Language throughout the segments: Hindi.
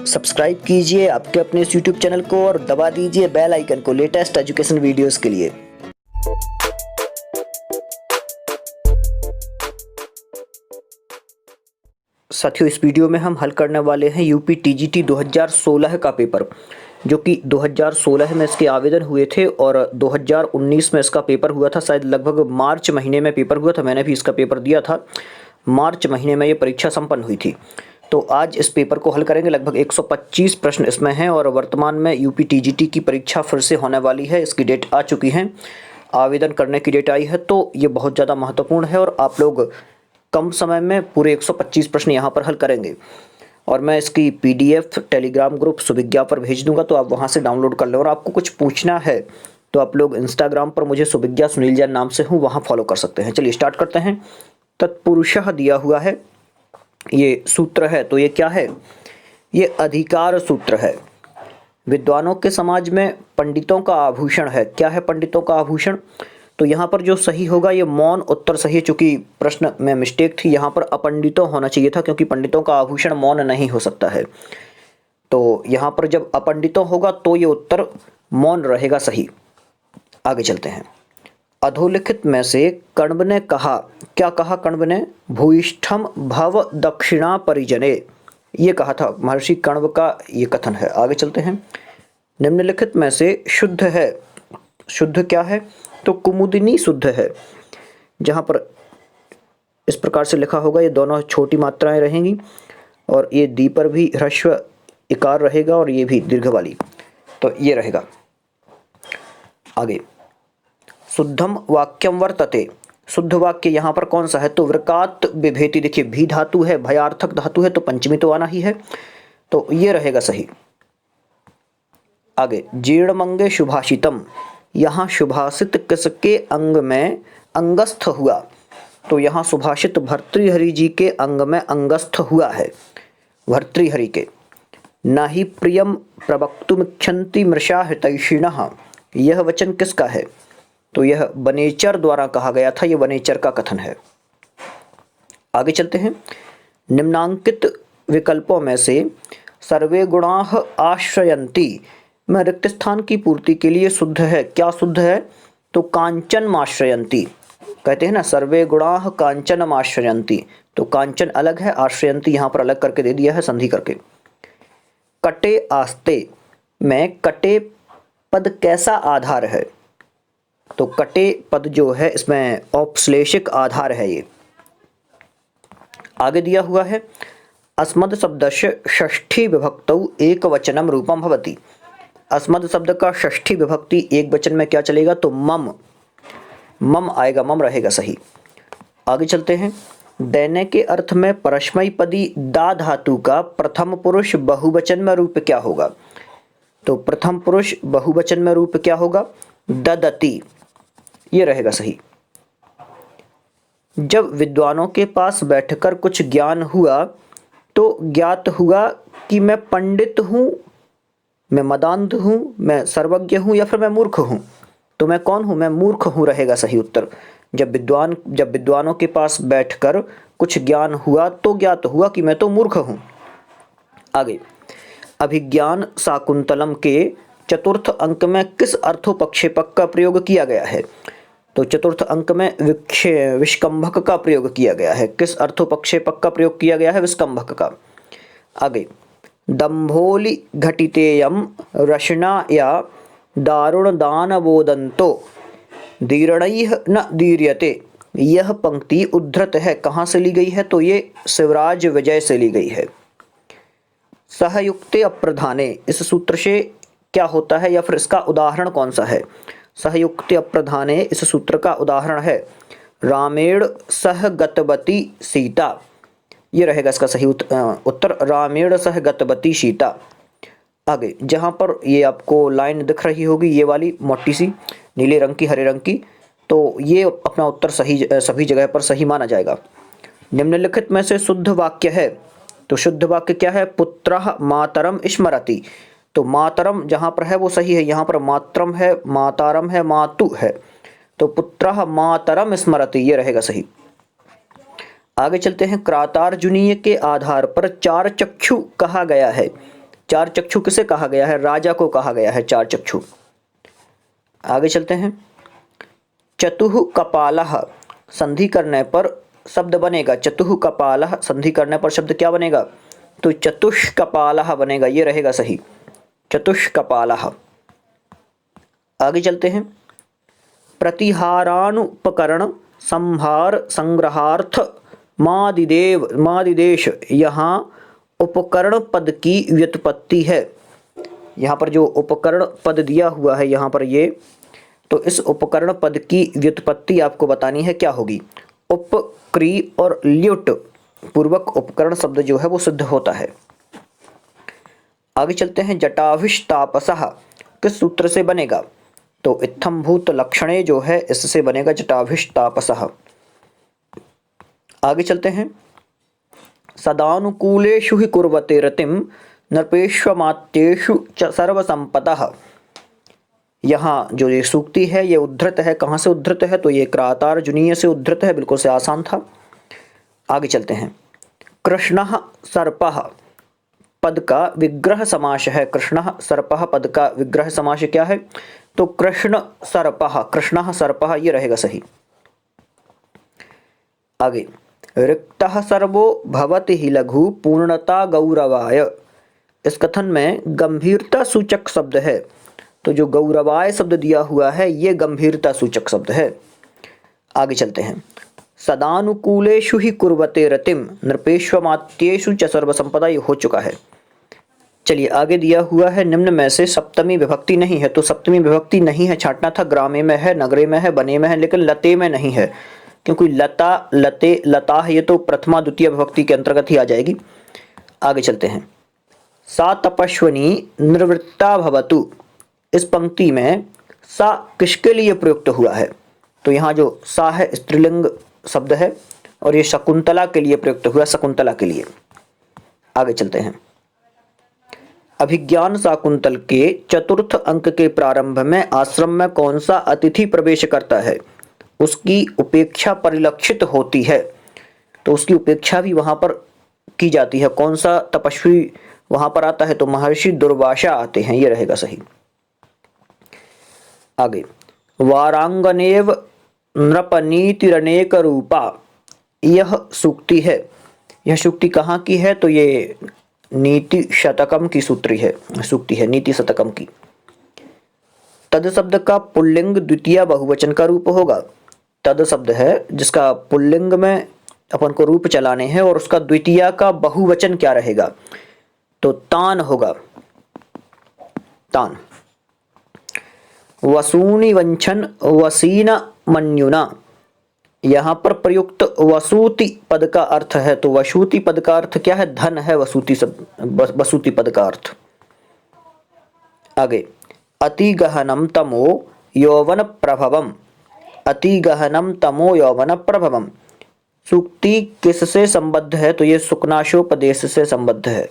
सब्सक्राइब कीजिए आपके अपने इस YouTube चैनल को और दबा दीजिए बेल आइकन को लेटेस्ट एजुकेशन वीडियोस के लिए। साथियों, इस वीडियो में हम हल करने वाले हैं यूपी टीजीटी 2016 का पेपर, जो कि 2016 में इसके आवेदन हुए थे और 2019 में इसका पेपर हुआ था। शायद लगभग मार्च महीने में पेपर हुआ था। मैंने भी इसका पेपर दिया था। मार्च महीने में ये परीक्षा संपन्न हुई थी। तो आज इस पेपर को हल करेंगे। लगभग 125 प्रश्न इसमें हैं और वर्तमान में यूपी टीजीटी की परीक्षा फिर से होने वाली है। इसकी डेट आ चुकी है, आवेदन करने की डेट आई है। तो ये बहुत ज़्यादा महत्वपूर्ण है और आप लोग कम समय में पूरे 125 प्रश्न यहाँ पर हल करेंगे। और मैं इसकी PDF टेलीग्राम ग्रुप सुविज्ञा पर भेज दूंगा, तो आप वहाँ से डाउनलोड कर लें। और आपको कुछ पूछना है तो आप लोग इंस्टाग्राम पर मुझे सुविज्ञा सुनील जैन नाम से हूँ, वहाँ फॉलो कर सकते हैं। चलिए स्टार्ट करते हैं। तत्पुरुषः दिया हुआ है, ये सूत्र है। तो ये क्या है? ये अधिकार सूत्र है। विद्वानों के समाज में पंडितों का आभूषण है। क्या है पंडितों का आभूषण? तो यहाँ पर जो सही होगा ये मौन उत्तर सही है। चूंकि प्रश्न में मिस्टेक थी, यहाँ पर अपंडितों होना चाहिए था, क्योंकि पंडितों का आभूषण मौन नहीं हो सकता है। तो यहाँ पर जब अपंडितों होगा तो ये उत्तर मौन रहेगा सही। आगे चलते हैं। अधोलिखित में से कण्व ने कहा, क्या कहा कण्व ने? भूयिष्ठम भव दक्षिणा परिजने, ये कहा था। महर्षि कण्व का ये कथन है। आगे चलते हैं। निम्नलिखित में से शुद्ध है। शुद्ध क्या है? तो कुमुदिनी शुद्ध है। जहाँ पर इस प्रकार से लिखा होगा, ये दोनों छोटी मात्राएं रहेंगी और ये दी पर भी ह्रस्व इकार रहेगा और ये भी दीर्घ वाली, तो ये रहेगा। आगे, शुद्धम वाक्यम वर्तते। शुद्ध वाक्य यहाँ पर कौन सा है? तो वृकात बिभेति। देखिए भी धातु है, भयार्थक धातु है, तो पंचमी तो आना ही है, तो ये रहेगा सही। आगे, जीर्णमंगे शुभाषितम। यहाँ शुभाषित किसके अंग में अंगस्थ हुआ? तो यहाँ सुभाषित भर्तृहरि जी के अंग में अंगस्थ हुआ है, भर्तृहरि के। न ही प्रियम प्रवक्तुमिच्छन्ति मृषा हितैषिणः, यह वचन किसका है? तो यह वनेचर द्वारा कहा गया था। यह वनेचर का कथन है। आगे चलते हैं। निम्नांकित विकल्पों में से सर्वे गुणाः आश्रयन्ति में रिक्त स्थान की पूर्ति के लिए शुद्ध है। क्या शुद्ध है? तो कांचन आश्रयन्ति। कहते हैं ना, सर्वे गुणाः कांचन आश्रयन्ति, तो कांचन अलग है, आश्रयन्ति यहाँ पर अलग करके दे दिया है संधि करके। कटे आस्ते में कटे पद कैसा आधार है? तो कटे पद जो है इसमें औपश्लेषिक आधार है ये। आगे दिया हुआ है, अस्मद् शब्दस्य षष्ठी विभक्तौ एक वचनम रूपम भवति। अस्मद् शब्द का षष्ठी विभक्ति एक वचन में क्या चलेगा? तो मम, मम आएगा, मम रहेगा सही। आगे चलते हैं। दैने के अर्थ में परस्मैपदी दा धातु का प्रथम पुरुष बहुवचन में रूप क्या होगा? तो प्रथम पुरुष बहुवचन में रूप क्या होगा? ददति, ये रहेगा सही। जब विद्वानों के पास बैठकर कुछ ज्ञान हुआ तो ज्ञात हुआ कि मैं पंडित हूँ, मैं मदान्ध हूँ, मैं सर्वज्ञ हूँ या फिर मैं मूर्ख हूँ। तो मैं कौन हूँ? मैं मूर्ख हूँ रहेगा सही उत्तर। जब विद्वानों के पास बैठकर कुछ ज्ञान हुआ तो ज्ञात हुआ कि मैं तो मूर्ख हूँ। आगे, अभिज्ञान शाकुंतलम के चतुर्थ अंक में किस अर्थोपक्षेपक का प्रयोग किया गया है? तो चतुर्थ अंक में विष्कंभक का प्रयोग किया गया है। किस अर्थोपक्षेपक का प्रयोग किया गया है? विष्कंभक का। आगे, दंभोलि घटितेयम रशना या दारुण दानवोदंतो दीर्णैः न दीर्यते, यह पंक्ति उद्धृत है। कहाँ से ली गई है? तो ये शिवराज विजय से ली गई है। सहयुक्ते अप्रधाने, इस सूत्र से क्या होता है या फिर इसका उदाहरण कौन सा है? सहयुक्ते अप्रधाने, इस सूत्र का उदाहरण है रामेण सह गतवती सीता, ये रहेगा इसका सही उत्तर, रामेण सह गतवती सीता। आगे, जहाँ पर ये आपको लाइन दिख रही होगी, ये वाली मोटी सी नीले रंग की, हरे रंग की, तो ये अपना उत्तर सही, सभी जगह पर सही माना जाएगा। निम्नलिखित में से शुद्ध वाक्य है। तो शुद्ध वाक्य क्या है? पुत्रः मातरम स्मरति। तो मातरम जहाँ पर है वो सही है, यहाँ पर मातरम है, मातारम है, मातु है, तो पुत्रः मातरम स्मरति, ये रहेगा सही। आगे चलते हैं। क्रातार्जुनीय के आधार पर चार चक्षु कहा गया है। चार चक्षु किसे कहा गया है? राजा को कहा गया है चार चक्षु। आगे चलते हैं। चतुः कपालः संधि करने पर शब्द बनेगा, चतुः कपालः संधि करने पर शब्द क्या बनेगा? तो चतुष्कपालः बनेगा, ये रहेगा सही, चतुष्कपालः। आगे चलते हैं। प्रतिहारानुपकरण संहार संग्रहार्थ मादिदेश, यहाँ उपकरण पद की व्युत्पत्ति है। यहाँ पर जो उपकरण पद दिया हुआ है यहाँ पर ये, तो इस उपकरण पद की व्युत्पत्ति आपको बतानी है, क्या होगी? उप, क्री और ल्युट पूर्वक उपकरण शब्द जो है वो सिद्ध होता है। आगे चलते हैं। जटाभिष्टापसः किस सूत्र से बनेगा? तो इत्थम्भूत लक्षणे जो है इससे बनेगा जटाभिष्टापसः। आगे चलते हैं। सदानुकूलेषु हि कुर्वते रतिं नृपेष्वमात्येषु च सर्वसंपतः। यहाँ जो ये सूक्ति है ये उद्धृत है, कहाँ से उद्धृत है? तो ये क्रातार जुनीय से उद्धृत है, बिल्कुल से आसान था। आगे चलते हैं। कृष्णः सर्पः पद का विग्रह समास है, कृष्णः सर्पः पद का विग्रह समास क्या है? तो कृष्ण सर्पः, कृष्णः सर्पः, ये रहेगा सही। आगे। रिक्तः सर्वो भवति हि लघु पूर्णता गौरवाय, इस कथन में गंभीरता सूचक शब्द है, तो जो गौरवाय शब्द दिया हुआ है ये गंभीरता सूचक शब्द है। आगे चलते हैं। सदानुकूलेषु हि कुर्वते रतिम नृपेष्वमात्येषु च सर्वसंपदा, ये हो चुका है। चलिए आगे दिया हुआ है निम्न में से सप्तमी विभक्ति नहीं है, तो सप्तमी विभक्ति नहीं है, छांटना था। ग्रामे में है, नगरे में है, बने में है, लेकिन लते में नहीं है, क्योंकि लता, लते, लता ये तो प्रथमा द्वितीय विभक्ति के अंतर्गत ही आ जाएगी। आगे चलते हैं। सा तपस्विनी निवृत्ता भवतु, इस पंक्ति में सा किसके लिए प्रयुक्त हुआ है? तो यहाँ जो सा है स्त्रीलिंग शब्द है और ये शकुंतला के लिए प्रयुक्त हुआ, शकुंतला के लिए। आगे चलते हैं। अभिज्ञान शाकुंतल के चतुर्थ अंक के प्रारंभ में आश्रम में कौन सा अतिथि प्रवेश करता है? उसकी उपेक्षा परिलक्षित होती है, तो उसकी उपेक्षा भी वहां पर की जाती है। कौन सा तपस्वी वहां पर आता है? तो महर्षि दुर्वासा आते हैं, ये रहेगा सही। आगे। वारांगनेव नृपनीतिरनेक रूपा, यह सूक्ति है। यह सूक्ति कहाँ की है? तो ये नीति शतकम की सूत्री है, सूक्ति है नीति शतकम की। तद शब्द का पुल्लिंग द्वितीय बहुवचन का रूप होगा। तद शब्द है जिसका पुल्लिंग में अपन को रूप चलाने हैं और उसका द्वितीय का बहुवचन क्या रहेगा? तो तान होगा, तान। वसूनि वंचन वसीन मन्युना, यहाँ पर प्रयुक्त वसूति पद का अर्थ है, तो वसूति पद का अर्थ क्या है? धन है वसूति वसूति पद का अर्थ। आगे। अति गहनम तमो यौवन प्रभवम, अति गहनम तमो यौवन प्रभवम, सूक्ति किससे संबद्ध है? तो ये सुकनाशोपदेश से संबद्ध है।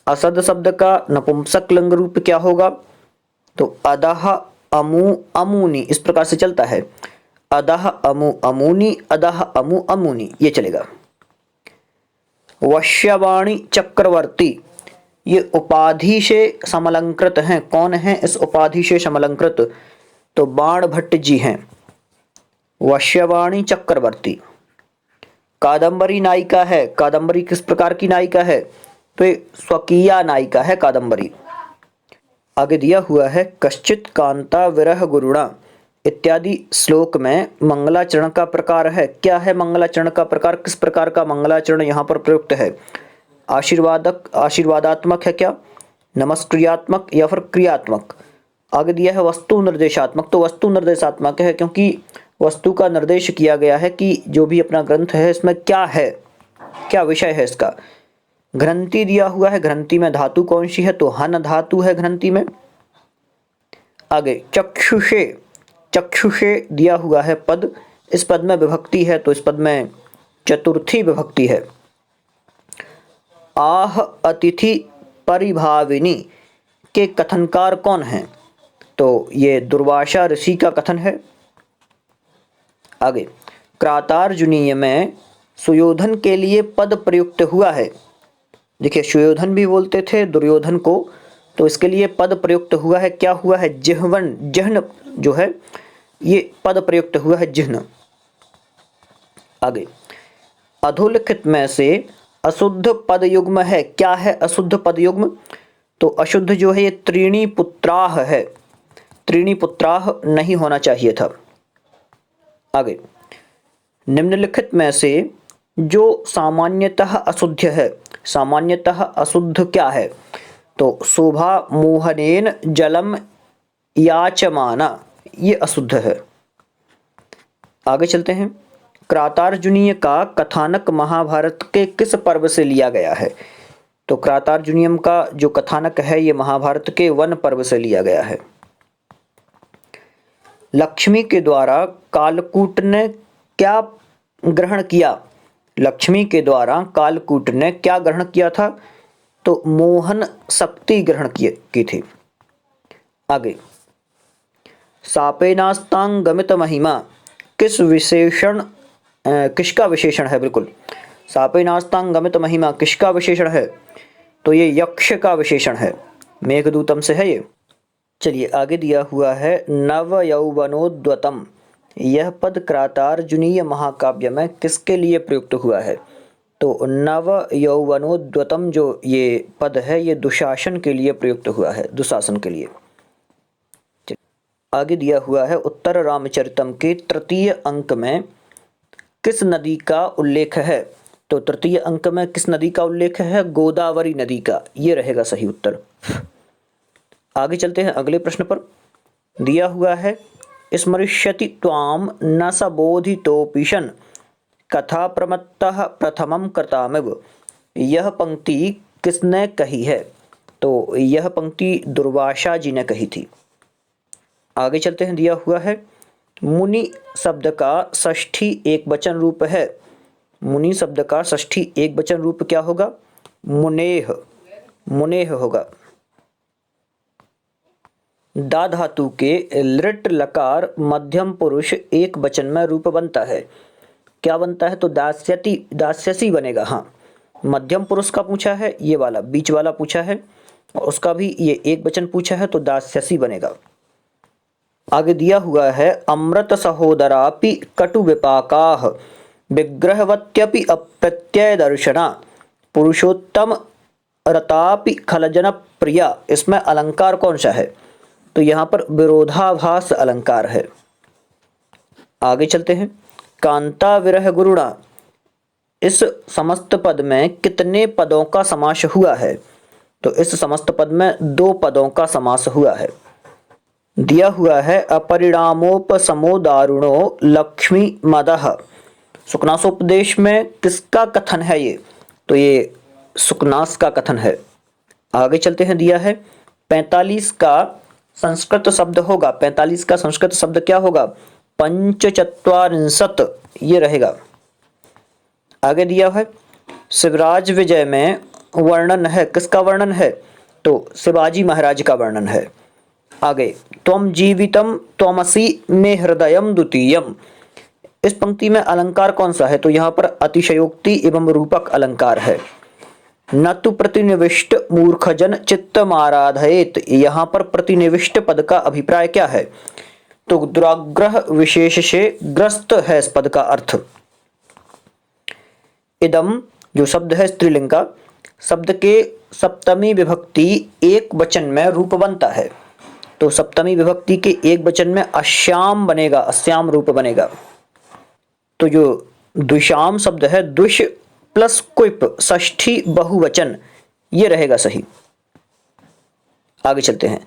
असद शब्द का नपुंसक लिंग रूप क्या होगा? तो अदह अमु अमुनि, इस प्रकार से चलता है। अदह अमु अमुनि, अदह अमु अमुनि, ये चलेगा। वश्यवाणी चक्रवर्ती, ये उपाधि से समलंकृत हैं। कौन है इस उपाधि से समलंकृत? तो बाण भट्ट जी हैं। वश्यवाणी चक्रवर्ती। कादंबरी नायिका है, कादंबरी किस प्रकार की नायिका है? तो ये स्वकीया नायिका है कादंबरी। आगे दिया हुआ है कश्चित कांता विरह गुरुणा इत्यादि श्लोक में मंगलाचरण का प्रकार है। क्या है मंगलाचरण का प्रकार? किस प्रकार का मंगलाचरण यहाँ पर प्रयुक्त है? आशीर्वादात्मक है क्या, नमस्क्रियात्मक या फिर क्रियात्मक? आगे दिया है वस्तु निर्देशात्मक, तो वस्तु निर्देशात्मक है क्योंकि वस्तु का निर्देश किया गया है कि जो भी अपना ग्रंथ है इसमें क्या है, क्या विषय है इसका। घ्रंथि दिया हुआ है, घ्रंथि में धातु कौन सी है? तो हन धातु है घ्रंथि में। आगे चक्षुषे, चक्षुषे दिया हुआ है पद, इस पद में विभक्ति है तो इस पद में चतुर्थी विभक्ति है। आह अतिथि परिभाविनी के कथनकार कौन हैं? तो ये दुर्वासा ऋषि का कथन है। आगे क्रातार्जुनीय में सुयोधन के लिए पद प्रयुक्त हुआ है, देखिए सुयोधन भी बोलते थे दुर्योधन को, तो इसके लिए पद प्रयुक्त हुआ है, क्या हुआ है, जिह्वन, जिह्न जो है ये पद प्रयुक्त हुआ है, जिह्न। आगे, अधोलिखित में से अशुद्ध पद युग्म है, क्या है अशुद्ध पद युग्म, तो अशुद्ध जो है ये त्रीणि पुत्राः है, त्रीणि पुत्राः नहीं होना चाहिए था। आगे, निम्नलिखित में से जो सामान्यतः अशुद्ध है, सामान्यतः अशुद्ध क्या है, तो शोभा मोहनेन जलम याचमाना, ये अशुद्ध है। आगे चलते हैं, क्रातार्जुनीय का कथानक महाभारत के किस पर्व से लिया गया है, तो क्रातार्जुनीयम का जो कथानक है ये महाभारत के वन पर्व से लिया गया है। लक्ष्मी के द्वारा कालकूट ने क्या ग्रहण किया, लक्ष्मी के द्वारा कालकूट ने क्या ग्रहण किया था, तो मोहन शक्ति ग्रहण की थी। आगे, सापेनास्तांगमित महिमा किस विशेषण, किसका विशेषण है, बिल्कुल सापेनास्तांगमित महिमा किसका विशेषण है, तो ये यक्ष का विशेषण है, मेघदूतम से है ये। चलिए आगे दिया हुआ है नव यौवनोद्वतम, यह पद क्रातार्जुनीय महाकाव्य में किसके लिए प्रयुक्त हुआ है, तो नव यौवनोद्वतम जो ये पद है ये दुशासन के लिए प्रयुक्त हुआ है, दुशासन के लिए। आगे दिया हुआ है उत्तर रामचरितम के तृतीय अंक में किस नदी का उल्लेख है, तो तृतीय अंक में किस नदी का उल्लेख है, गोदावरी नदी का, ये रहेगा सही उत्तर। आगे चलते हैं अगले प्रश्न पर, दिया हुआ है स्मरिष्यति त्वाम न सबोधितोपिशन कथा प्रमत्तः प्रथमं कृतामिव, यह पंक्ति किसने कही है, तो यह पंक्ति दुर्वासा जी ने कही थी। आगे चलते हैं, दिया हुआ है मुनि शब्द का षष्ठी एक वचन रूप है, मुनि शब्द का षष्ठी एक वचन रूप क्या होगा, मुनेह, मुनेह होगा। दा धातु के लृट लकार मध्यम पुरुष एक वचन में रूप बनता है, क्या बनता है, तो दास्यति, दास्यसी बनेगा। हाँ, मध्यम पुरुष का पूछा है, ये वाला बीच वाला पूछा है, और उसका भी ये एक वचन पूछा है, तो दास्यसी बनेगा। आगे दिया हुआ है अमृत सहोदरापि कटु विपाकाः विग्रहवत्यपि अप्रत्यय दर्शना पुरुषोत्तम रतापि खलजन प्रिया, इसमें अलंकार कौन सा है, तो यहाँ पर विरोधाभास अलंकार है। आगे चलते हैं, कांता विरह गुरुणा, इस समस्त पद में कितने पदों का समास हुआ है, तो इस समस्त पद में 2 पदों का समास हुआ है। दिया हुआ है अपरिणामोपसमो दारुणो लक्ष्मी मदः, सुकनासोपदेश में किसका कथन है ये, तो ये सुकनास का कथन है। आगे चलते हैं, दिया है 45 का संस्कृत शब्द होगा, 45 का संस्कृत शब्द क्या होगा, पंचचत्वारिंशत्, ये रहेगा। आगे दिया है शिवराज विजय में वर्णन है, किसका वर्णन है, तो शिवाजी महाराज का वर्णन है। आगे, त्वम जीवितम त्वमसि में हृदयम द्वितीयम, इस पंक्ति में अलंकार कौन सा है, तो यहाँ पर अतिशयोक्ति एवं रूपक अलंकार है। न तु प्रतिनिविष्ट मूर्खजन चित्तमाराधयेत, यहाँ पर प्रतिनिविष्ट पद का अभिप्राय क्या है, तो दुराग्रह विशेष से ग्रस्त है इस पद का अर्थ। इदम जो शब्द है स्त्रीलिंग का, शब्द के सप्तमी विभक्ति एक वचन में रूप बनता है, तो सप्तमी विभक्ति के एक वचन में अश्याम बनेगा, अश्याम रूप बनेगा। तो जो द्विशाम शब्द है, द्विश प्लस क्विप षष्ठी बहुवचन, ये रहेगा सही। आगे चलते हैं,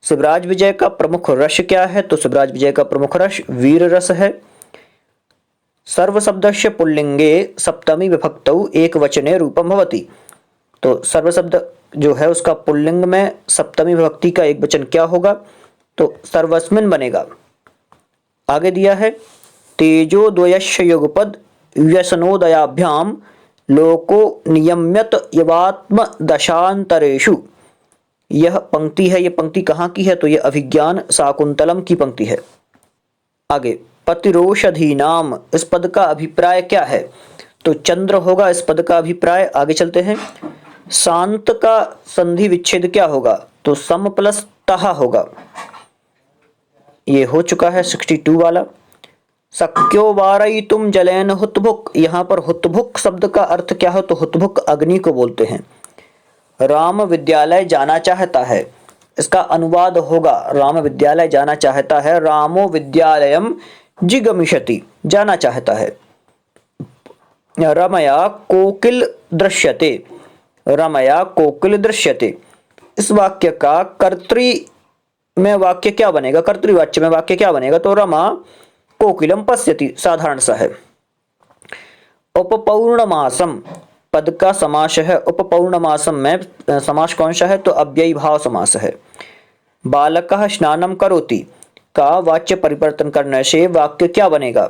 शिवराज विजय का प्रमुख रस क्या है, तो शिवराज विजय का प्रमुख रस वीर रस है। सर्व शब्दस्य पुल्लिंगे सप्तमी विभक्तौ एक वचने रूपम भवति, तो सर्व शब्द जो है उसका पुल्लिंग में सप्तमी विभक्ति का एक वचन क्या होगा, तो सर्वस्मिन बनेगा। आगे दिया है तेजो द्वयस्य युगपद व्यसनोदयाभ्याम लोको नियम्यत यवात्म दशांतरेषु, यह पंक्ति है, ये पंक्ति कहाँ की है, तो ये अभिज्ञान शाकुंतलम की पंक्ति है। आगे, पतिरोषधीनाम, इस पद का अभिप्राय क्या है, तो चंद्र होगा इस पद का अभिप्राय। आगे चलते हैं, शांत का संधि विच्छेद क्या होगा? तो सम प्लस तह होगा। ये हो चुका है 62 वाला। शक्यो वारयितुम जलेन हुतभुक, यहाँ पर हुतभुक शब्द का अर्थ क्या है? तो हुतभुक अग्नि को बोलते हैं। राम विद्यालय जाना चाहता है, इसका अनुवाद होगा राम विद्यालय जाना चाहता है, रामो विद्यालयम जिगमिषति, जाना चाहता है। रमया कोकिल दृश्यते, रमया कोकिल दृश्यते, इस वाक्य का कर्तृ में वाक्य क्या बनेगा? कर्तृवाच्य में वाक्य क्या बनेगा? तो रमा कोकिलम पश्यति, साधारण सा है। उपपौर्णमासम पद का समास है। उपपौर्णमासम में समास कौन सा है? तो अव्ययी भाव समास है। बालकः स्नानं करोति का वाच्य परिवर्तन करने से वाक्य क्या बनेगा?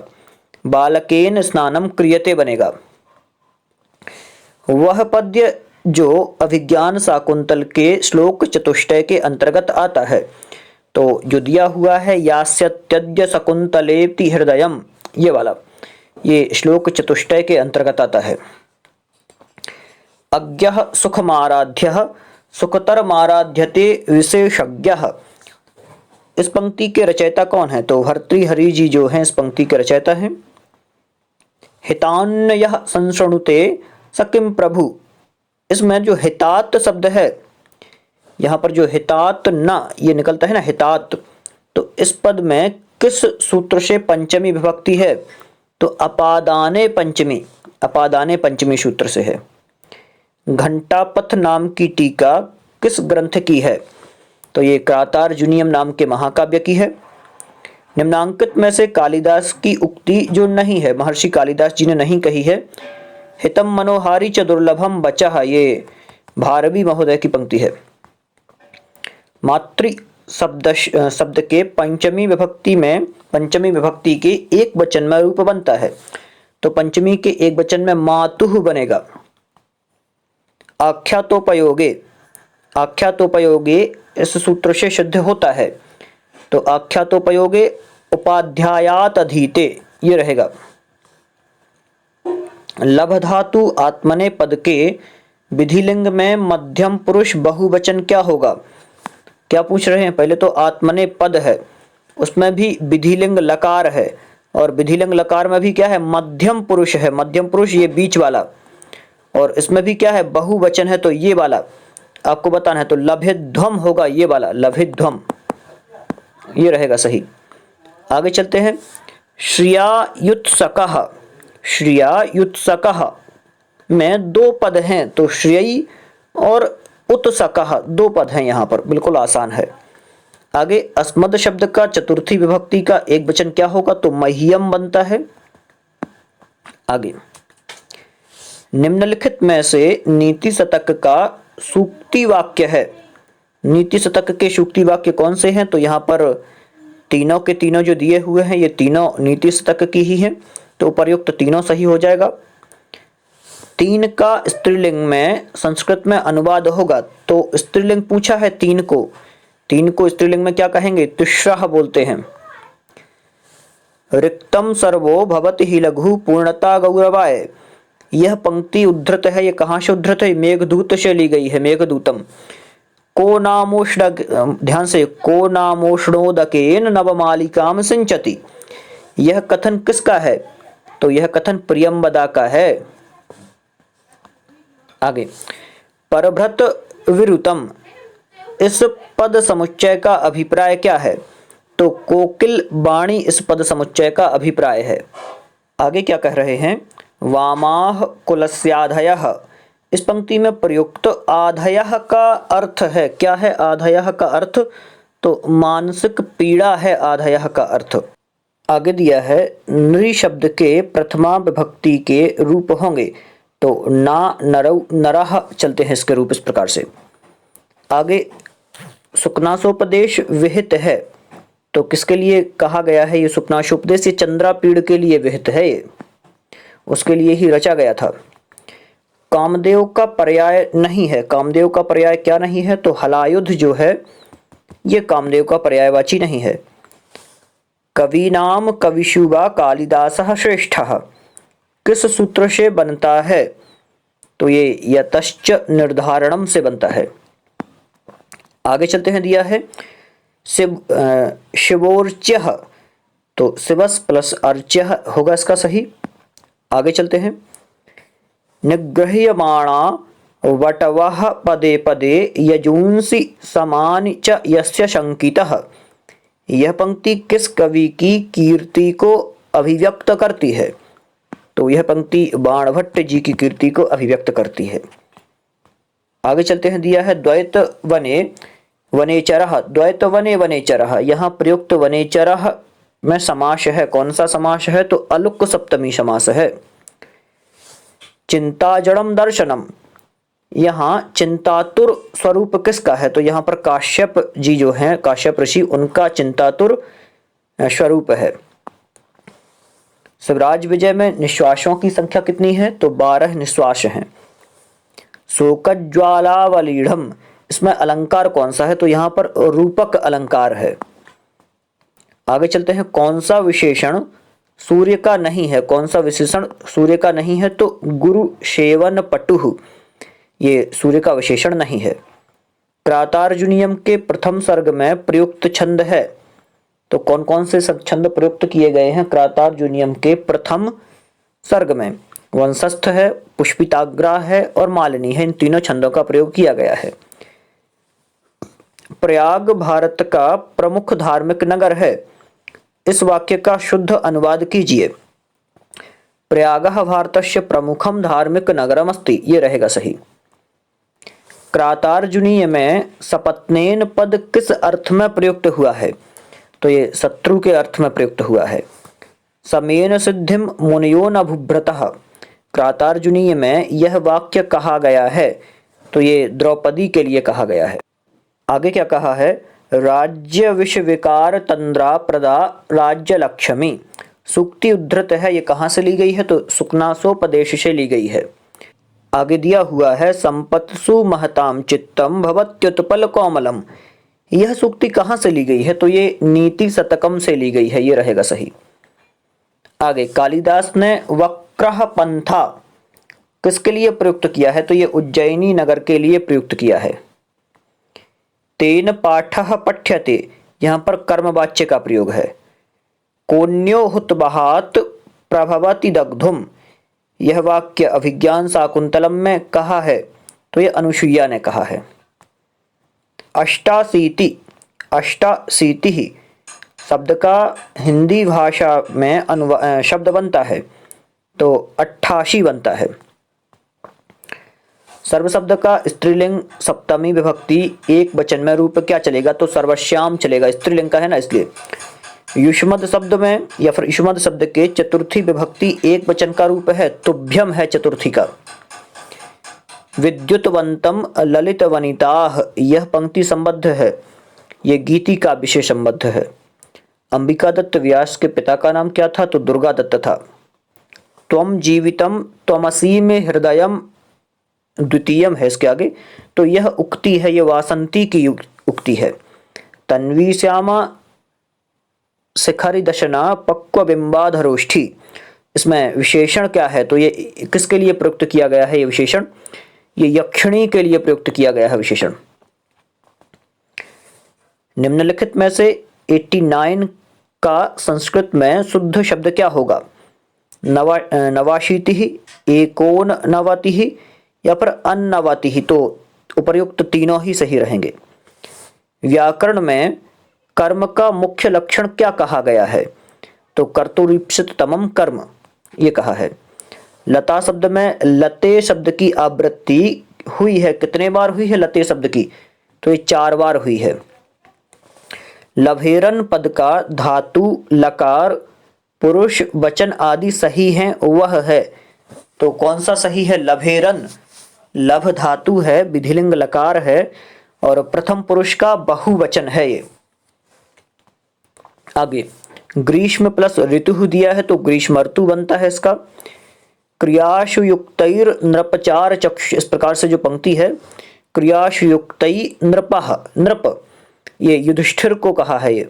बालकेन स्नानं क्रियते बनेगा। वह पद्य जो अभिज्ञान शाकुंतल के श्लोक चतुष्टय के अंतर्गत आता है, तो जो दिया हुआ है यास्य त्यज्य शकुंतलेति हृदयम, ये वाला, ये श्लोक चतुष्टय के अंतर्गत आता है। अज्ञः सुखमाराध्यः सुखतरमाराध्यते विशेषज्ञः, इस पंक्ति के रचयिता कौन है? तो भर्तृहरि जी जो हैं इस पंक्ति के रचयिता हैं। हितान्यः संशृणुते सकिम प्रभु, इसमें जो हितात शब्द है, यहाँ पर जो हितात न ये निकलता है ना, हितात, तो इस पद में किस सूत्र से पंचमी विभक्ति है? तो अपादाने पंचमी, अपादाने पंचमी सूत्र से है। घंटापथ नाम की टीका किस ग्रंथ की है? तो ये क्रातार्जुनीयम नाम के महाकाव्य की है। निम्नांकित में से कालिदास की उक्ति जो नहीं है, महर्षि कालिदास जी ने नहीं कही है, हितम मनोहारी च दुर्लभम बचः, ये भारवी महोदय की पंक्ति है। मातृ शब्द के पंचमी विभक्ति के एक वचन में रूप बनता है, तो पंचमी के एक वचन में मातुः बनेगा। आख्यातोपयोगे इस सूत्र से सिद्ध होता है, तो आख्यातोपयोगे उपाध्यायात अधीते, ये रहेगा। लभ धातु आत्मने पद के विधिलिंग में मध्यम पुरुष बहुवचन क्या होगा? क्या पूछ रहे हैं? पहले तो आत्मने पद है, उसमें भी विधिलिंग लकार है, और विधिलिंग लकार में भी क्या है? मध्यम पुरुष है। मध्यम पुरुष ये बीच वाला, और इसमें भी क्या है? बहुवचन है, तो ये वाला आपको बताना है। तो लभिध्वम होगा ये वाला, लभिध्वम, ये रहेगा सही। आगे चलते हैं। श्रियायुत्सकः, श्रियायुत्सकः में दो पद हैं, तो श्रेयी और उत्सकः दो पद हैं यहाँ पर, बिल्कुल आसान है। आगे अस्मद शब्द का चतुर्थी विभक्ति का एक वचन क्या होगा? तो मह्यम बनता है। आगे निम्नलिखित में से नीति शतक का सूक्ति वाक्य है। नीति शतक के सूक्ति वाक्य कौन से हैं? तो यहाँ पर तीनों के तीनों जो दिए हुए हैं ये तीनों नीति शतक की ही हैं, तो उपर्युक्त तीनों सही हो जाएगा। तीन का स्त्रीलिंग में संस्कृत में अनुवाद होगा, तो स्त्रीलिंग पूछा है तीन को स्त्रीलिंग में क्या कहेंगे? तिस्रः बोलते हैं। रिक्तम सर्वो भवति ही लघु पूर्णता गौरवाय, यह पंक्ति उद्धृत है। ये कहाँ से उद्धृत है? मेघदूत से ली गई है, मेघदूतम। को नामोष्ण, ध्यान से, को नामोष्णोदकेन नवमालिकाम सिंचति, यह कथन किसका है? तो यह कथन प्रियंवदा का है। आगे परभृत विरुतम, इस पद समुच्चय का अभिप्राय क्या है? तो कोकिल वाणी इस पद समुच्चय का अभिप्राय है। आगे क्या कह रहे हैं? वामाह कुलस्याधयः, इस पंक्ति में प्रयुक्त आधयः का अर्थ है, क्या है आधयः का अर्थ? तो मानसिक पीड़ा है आधयः का अर्थ। आगे दिया है नृ शब्द के प्रथमा विभक्ति के रूप होंगे, तो ना नरौ नरः चलते हैं इसके रूप इस प्रकार से। आगे सुकनासोपदेश विहित है, तो किसके लिए कहा गया है ये सुकनासोपदेश? ये चंद्रापीड़ के लिए विहित है, ये उसके लिए ही रचा गया था। कामदेव का पर्याय नहीं है, कामदेव का पर्याय क्या नहीं है? तो हलायुध जो है ये कामदेव का पर्यायवाची नहीं है। कवीनाम कविशुवा कालिदासः श्रेष्ठः, किस सूत्र से बनता है? तो ये यतश्च निर्धारणम से बनता है। आगे चलते हैं, दिया है शिवोर्च्यः, तो शिवस प्लस अर्च्यः होगा इसका सही। आगे चलते हैं, निगृह्यमाणा वटवः पदे पदे यजूंसि समान च यस्य शंकितः। यह पंक्ति किस कवि की कीर्ति को अभिव्यक्त करती है? तो यह पंक्ति बाणभट्ट जी की कीर्ति को अभिव्यक्त करती है। आगे चलते हैं, दिया है द्वैत वने वनेचरः, द्वैत वने वनेचरः। यहाँ प्रयुक्त वनेचरः में समास है, कौन सा समास है? तो अलुक सप्तमी समास है। चिंताजड़म दर्शनम, यहाँ चिंतातुर स्वरूप किसका है? तो यहाँ पर काश्यप जी जो हैं, काश्यप ऋषि, उनका चिंतातुर स्वरूप है। शिवराज विजय में निश्वासों की संख्या कितनी है? तो 12 निश्वास हैं। शोकज्वालावलीढ़म, इसमें अलंकार कौन सा है? तो यहाँ पर रूपक अलंकार है। आगे चलते हैं, कौन सा विशेषण सूर्य का नहीं है? कौन सा विशेषण सूर्य का नहीं है? तो गुरु सेवन पटुः, ये सूर्य का विशेषण नहीं है। क्रातार्जुनीयम के प्रथम सर्ग में प्रयुक्त छंद है, तो कौन कौन से छंद प्रयुक्त किए गए हैं क्रातार्जुनीयम के प्रथम सर्ग में? वंशस्थ है, पुष्पिताग्रा है और मालिनी है। इन तीनों छंदों का प्रयोग किया गया है। प्रयाग भारत का प्रमुख धार्मिक नगर है। इस वाक्य का शुद्ध अनुवाद कीजिए। प्रयागः भारतस्य प्रमुखम धार्मिक नगरम अस्ति, ये रहेगा सही। क्रातार्जुनीय में सपत्नेन पद किस अर्थ में प्रयुक्त हुआ है? तो ये शत्रु के अर्थ में प्रयुक्त हुआ है। समेन सिद्धिम मुनियो न भुभ्रतः, क्रातार्जुनीय में यह वाक्य कहा गया है, तो ये द्रौपदी के लिए कहा गया है। आगे क्या कहा है? राज्य विष विकार तंद्रा प्रदा राज्य लक्ष्मी, सूक्ति उद्धृत है। ये कहाँ से ली गई है? तो सुकनासोपदेश से ली गई है। आगे दिया हुआ है, संपत्सु महताम चित्तम भवत्युत्पल कोमलम, यह सूक्ति कहाँ से ली गई है? तो ये नीति शतकम से ली गई है, ये रहेगा सही। आगे, कालिदास ने वक्रः पंथा किसके लिए प्रयुक्त किया है? तो ये उज्जैनी नगर के लिए प्रयुक्त किया है। तेन पाठः पठ्यते, यहाँ पर कर्मवाच्य का प्रयोग है। कोन्यो हुतबहात प्रभवति दग्धुम, यह वाक्य अभिज्ञान शाकुंतलम में कहा है, तो ये अनुसुईया ने कहा है। अष्टाशीति, अष्टाशीति शब्द का हिंदी भाषा में शब्द बनता है, तो 88 बनता है। सर्व शब्द का स्त्रीलिंग सप्तमी विभक्ति एक वचन में रूप क्या चलेगा? तो सर्वश्याम चलेगा, स्त्रीलिंग का है ना, इसलिए। युष्मद शब्द में या फिर युष्मद शब्द के चतुर्थी विभक्ति एक वचन का रूप है, तुभ्यम है चतुर्थी का। विद्युतवंतम ललित वनिताः, यह पंक्ति संबद्ध है, यह गीति का विशेष संबद्ध है। अंबिका दत्त व्यास के पिता का नाम क्या था? तो दुर्गा दत्त था। त्वम जीवितम त्वमसि में हृदयम द्वितीयम है इसके आगे, तो यह उक्ति है, यह वासंती की उक्ति है। तन्वी श्यामा शिखरि दशना पक्व बिंबाधरोष्ठी, इसमें विशेषण क्या है? तो ये किसके लिए प्रयुक्त किया गया है? ये विशेषण ये यक्षिणी के लिए प्रयुक्त किया गया है विशेषण। निम्नलिखित में से 89 का संस्कृत में शुद्ध शब्द क्या होगा? नवाशीतिः, एकोननवतिः या फिर अन्नवतिः, तो उपर्युक्त तीनों ही सही रहेंगे। व्याकरण में कर्म का मुख्य लक्षण क्या कहा गया है? तो कर्तुरीप्सिततमं कर्म, ये कहा है। लता शब्द में लते शब्द की आवृत्ति हुई है, कितने बार हुई है लते शब्द की? तो ये 4 बार हुई है। लभेरन पद का धातु लकार पुरुष वचन आदि सही हैं, वह है, तो कौन सा सही है? लभेरन, लभ धातु है, विधिलिंग लकार है और प्रथम पुरुष का बहुवचन है ये। आगे, ग्रीष्म प्लस ऋतु दिया है, तो ग्रीष्म ऋतु बनता है इसका। क्रियाशु युक्तैर नृपचार चक्षु, इस प्रकार से जो पंक्ति है, क्रियाशु युक्तै नृपः, नृप ये युधिष्ठिर को कहा है। ये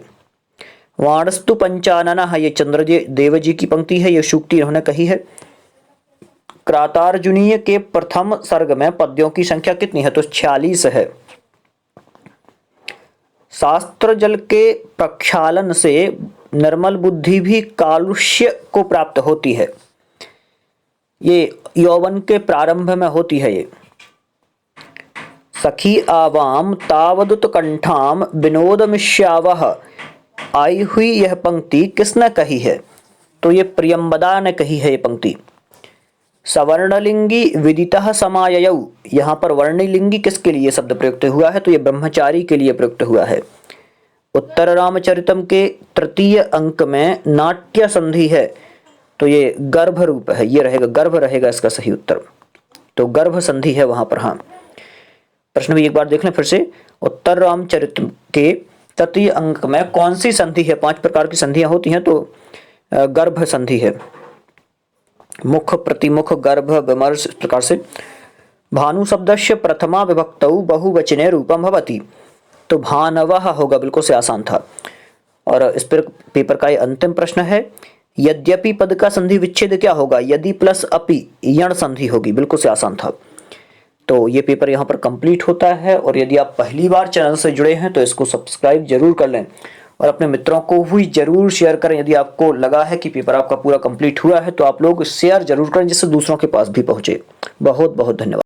वाणस्तु पंचाननः, ये चंद्रदेव जी की पंक्ति है, ये सूक्ति इन्होंने कही है। क्रातार्जुनीय के प्रथम सर्ग में पद्यों की संख्या कितनी है? तो 46 है। शास्त्र जल के प्रक्षालन से निर्मल बुद्धि भी कालुष्य को प्राप्त होती है। ये यौवन के प्रारंभ में होती है। ये सखी आवाम तावदुत कंठाम विनोद मिश्यावह, आई हुई यह पंक्ति किसने कही है? तो ये प्रियंबदा ने कही है ये पंक्ति। सवर्णलिंगी विदितः समाययौ, यहाँ पर वर्णलिंगी किसके लिए शब्द प्रयुक्त हुआ है? तो ये ब्रह्मचारी के लिए प्रयुक्त हुआ है। उत्तर रामचरितम के तृतीय अंक में नाट्य संधि है, तो ये गर्भ रूप है, ये रहेगा गर्भ रहेगा इसका सही उत्तर। तो गर्भ संधि है वहां पर। हाँ, प्रश्न भी एक बार देख लें फिर से। उत्तर रामचरित के तृतीय अंक में कौन सी संधि है? 5 प्रकार की संधियां होती हैं, तो गर्भ संधि है। मुख, प्रतिमुख, गर्भ, विमर्श, इस प्रकार से। भानु शब्दस्य प्रथमा विभक्तौ बहुवचने रूपम भवति, तो भानवः होगा, बिल्कुल से आसान था। और इस पर पेपर का ये अंतिम प्रश्न है। यद्यपि पद का संधि विच्छेद क्या होगा? यदि प्लस अपि, यण संधि होगी, बिल्कुल से आसान था। तो ये पेपर यहाँ पर कंप्लीट होता है। और यदि आप पहली बार चैनल से जुड़े हैं तो इसको सब्सक्राइब जरूर कर लें और अपने मित्रों को भी जरूर शेयर करें। यदि आपको लगा है कि पेपर आपका पूरा कंप्लीट हुआ है तो आप लोग शेयर जरूर करें, जिससे दूसरों के पास भी पहुंचे। बहुत बहुत धन्यवाद।